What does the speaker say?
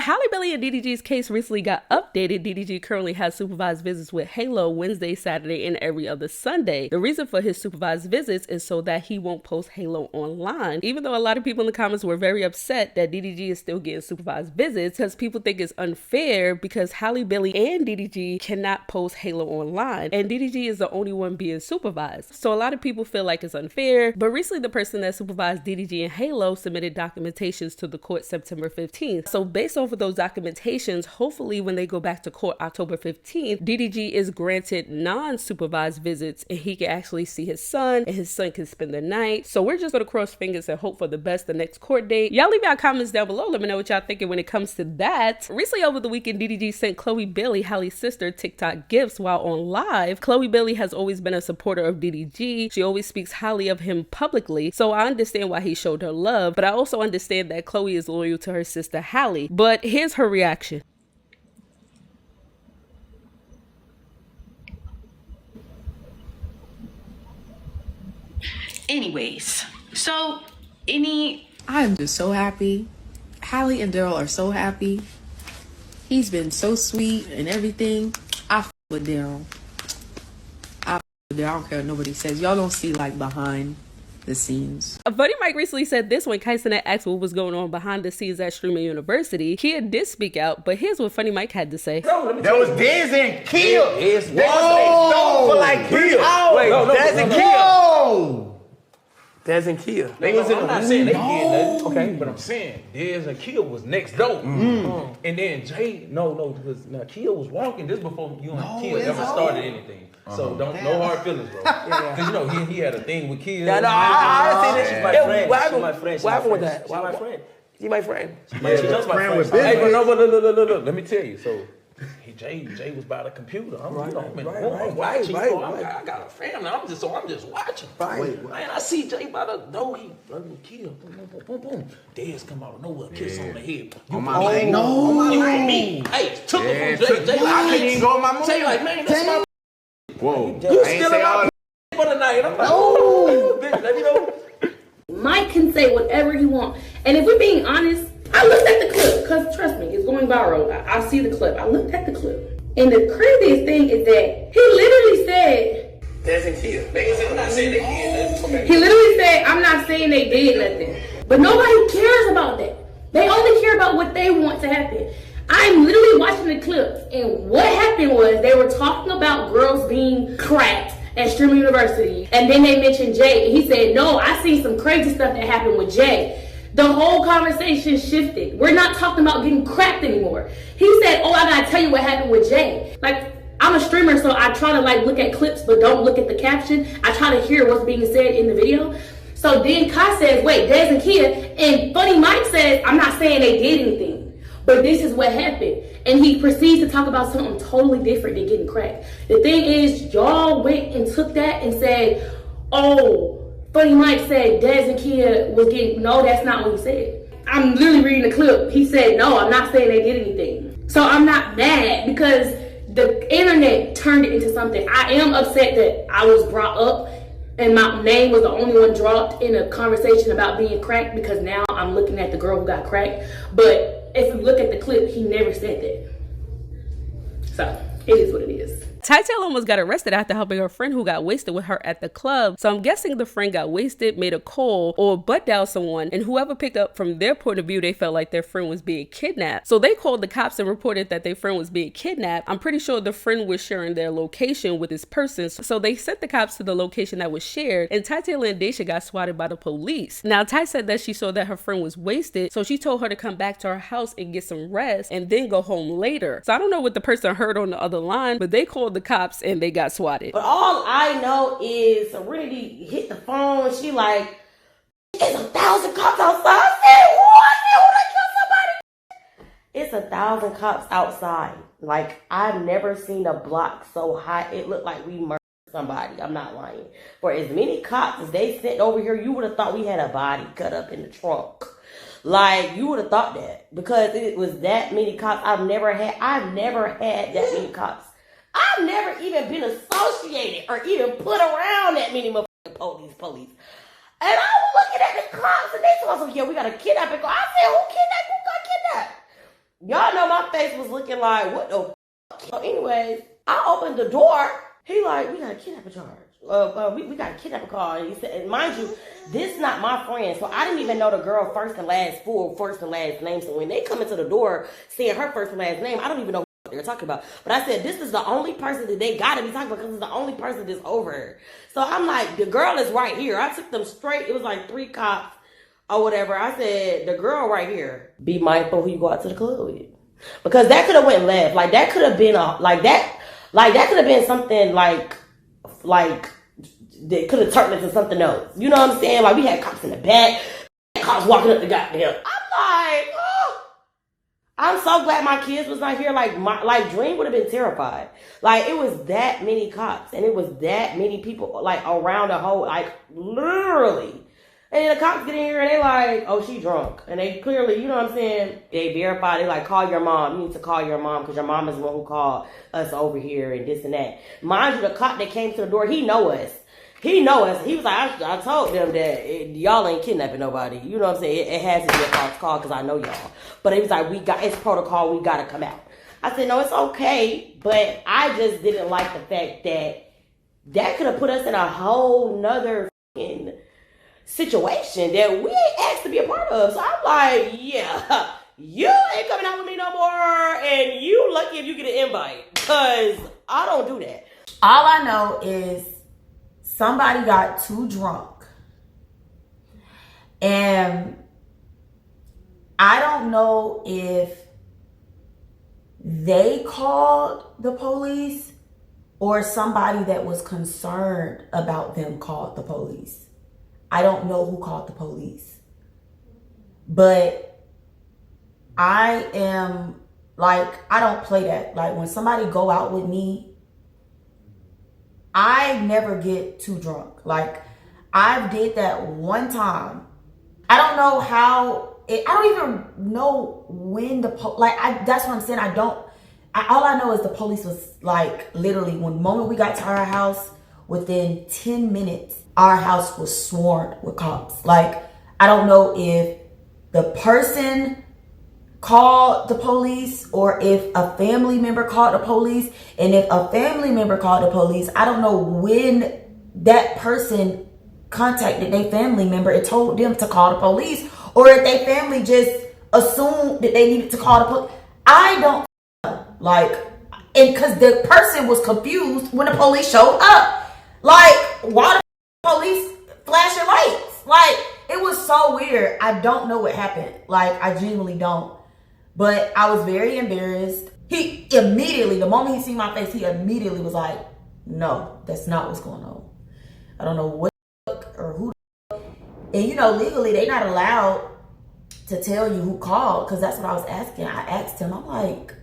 Halle Bailey and DDG's case recently got updated. DDG currently has supervised visits with Halo Wednesday, Saturday, and every other Sunday. The reason for his supervised visits is so that he won't post Halo online, even though a lot of people in the comments were very upset that DDG is still getting supervised visits because people think it's unfair because Halle Bailey and DDG cannot post Halo online, and DDG is the only one being supervised. So a lot of people feel like it's unfair, but recently the person that supervised DDG and Halo submitted documentations to the court September 15th. So based off of those documentations, hopefully when they go back to court October 15th, DDG is granted non-supervised visits and he can actually see his son and his son can spend the night. So we're just going to cross fingers and hope for the best the next court date. Y'all leave your comments down below. Let me know what y'all thinking when it comes to that. Recently over the weekend, DDG sent Chloe Bailey, Halle's sister, TikTok gifts while on live. Chloe Bailey has always been a supporter of DDG. She always speaks highly of him publicly. So I understand why he showed her love, but I also understand that Chloe is loyal to her sister Halle. But here's her reaction. Anyways, so I'm just so happy. Halle and Daryl are so happy. He's been so sweet and everything. I f with Daryl. I don't care what nobody says. Y'all don't see like behind the scenes. Funny Mike recently said this when Kaisenet asked what was going on behind the scenes at Streamer University. Kia did speak out, but here's what Funny Mike had to say. That was Dez and Kia. Whoa! For like 3 hours. Wait, Dez and Kia. Whoa! Dez and Kia. They was in I'm the not room. saying they did nothing. Okay, but I'm saying Dez and Kia was next door. And then Jay, no, because now Kia was walking this before you and Kia ever started anything. So no hard feelings, bro. Because you know he had a thing with Kia. Yeah, no, I see that. She's my friend. What She's my friend. What happened with that? She's my friend. She my friend. She's just my friend. Hey, but no, but look. Let me tell you. So Jay was by the computer. I'm watching. I got a family. I'm just watching. Right. Man, I see Jay by the door. He kill. Boom, boom. Dez come out of nowhere, kiss on the head. On my leg. No. You and me. Hey, took him from Jay. I couldn't even go on my move. Jay like, man, that's my. Whoa. You still in my for the night. I'm like, oh, bitch, let me know. Mike can say whatever he wants. And if we're being honest, I looked at the clip, because trust me, it's going viral. I see the clip. I looked at the clip. And the craziest thing is that he literally said, Dez and Kia. I'm not saying they did nothing. he literally said, I'm not saying they did nothing. But nobody cares about that. They only care about what they want to happen. I'm literally watching the clip, and what happened was they were talking about girls being cracked at Streamer University, and then they mentioned Jay, and he said, no, I seen some crazy stuff that happened with Jay. The whole conversation shifted. We're not talking about getting cracked anymore. He said, oh, I gotta tell you what happened with Jay. Like, I'm a streamer, so I try to like look at clips, but don't look at the caption. I try to hear what's being said in the video. So then Kai says, wait, Dez and Kia, and Funny Mike says, I'm not saying they did anything, but this is what happened. And he proceeds to talk about something totally different than getting cracked. The thing is, y'all went and took that and said, oh, Funny Mike said Dez and Kia was getting, no, that's not what he said. I'm literally reading the clip. He said, no, I'm not saying they did anything. So I'm not mad because the internet turned it into something. I am upset that I was brought up and my name was the only one dropped in a conversation about being cracked, because now I'm looking at the girl who got cracked. But if you look at the clip, he never said that. So it is what it is. Ty Taylor almost got arrested after helping her friend who got wasted with her at the club. So I'm guessing the friend got wasted, made a call, or butt dialed someone, and whoever picked up from their point of view, they felt like their friend was being kidnapped. So they called the cops and reported that their friend was being kidnapped. I'm pretty sure the friend was sharing their location with this person. So they sent the cops to the location that was shared, and Ty Taylor and Daysha got swatted by the police. Now Ty said that she saw that her friend was wasted, so she told her to come back to her house and get some rest and then go home later. So I don't know what the person heard on the other line, but they called the cops and they got swatted. But all I know is Serenity hit the phone and she like, it's 1,000 cops outside. I said, what? I said, it's 1,000 cops outside. Like, I've never seen a block so hot. It looked like we murdered somebody. I'm not lying. For as many cops as they sent over here, you would have thought we had a body cut up in the trunk. Like, you would have thought that, because it was that many cops. I've never had that many cops. I've never even been associated or even put around that many motherfucking police. And I was looking at the cops and they told us, yeah, we got a kidnapping. I said, who got kidnapped? Y'all know my face was looking like, what the fuck? Anyways, I opened the door. He like, we got a kidnapping charge. We got a kidnapping call. And he said, and mind you, this is not my friend. So I didn't even know the girl first and last name. So when they come into the door, seeing her first and last name, I don't even know what they're talking about. But I said, this is the only person that they gotta be talking about because it's the only person that's over her. So I'm like, the girl is right here. I took them straight. It was like 3 cops or whatever. I said, the girl right here, be mindful who you go out to the club with. Because that could have went left. Like that could have been that could have been something like they could have turned into something else. You know what I'm saying? Like we had cops in the back, cops walking up the goddamn. I'm like, oh. I'm so glad my kids was not here. Like Dream would have been terrified. Like it was that many cops and it was that many people like around the whole, like literally. And then the cops get in here and they like, oh, she drunk. And they clearly, you know what I'm saying? They verify, they like, call your mom. You need to call your mom because your mom is the one who called us over here and this and that. Mind you, the cop that came to the door, he know us. He know us. He was like, I told them that y'all ain't kidnapping nobody. You know what I'm saying? It has to be a false call because I know y'all. But he was like, it's protocol. We got to come out. I said, no, it's okay. But I just didn't like the fact that could have put us in a whole nother fucking situation that we ain't asked to be a part of. So I'm like, yeah, you ain't coming out with me no more, and you lucky if you get an invite, because I don't do that. All I know is somebody got too drunk, and I don't know if they called the police or somebody that was concerned about them called the police. I don't know who called the police, but I am like, I don't play that. Like when somebody go out with me, I never get too drunk. Like I did that one time. I don't know how, I don't even know when that's what I'm saying. All I know is the police was like literally when the moment we got to our house, within 10 minutes, our house was swarmed with cops. Like, I don't know if the person called the police or if a family member called the police. And if a family member called the police, I don't know when that person contacted their family member and told them to call the police. Or if their family just assumed that they needed to call the police. I don't like, and because the person was confused when the police showed up. Like, why the police flashing lights? Like, it was so weird. I don't know what happened. Like, I genuinely don't. But I was very embarrassed. He immediately, the moment he seen my face, he immediately was like, no, that's not what's going on. I don't know what or who. And you know, legally, they're not allowed to tell you who called, because that's what I was asking. I asked him, I'm like,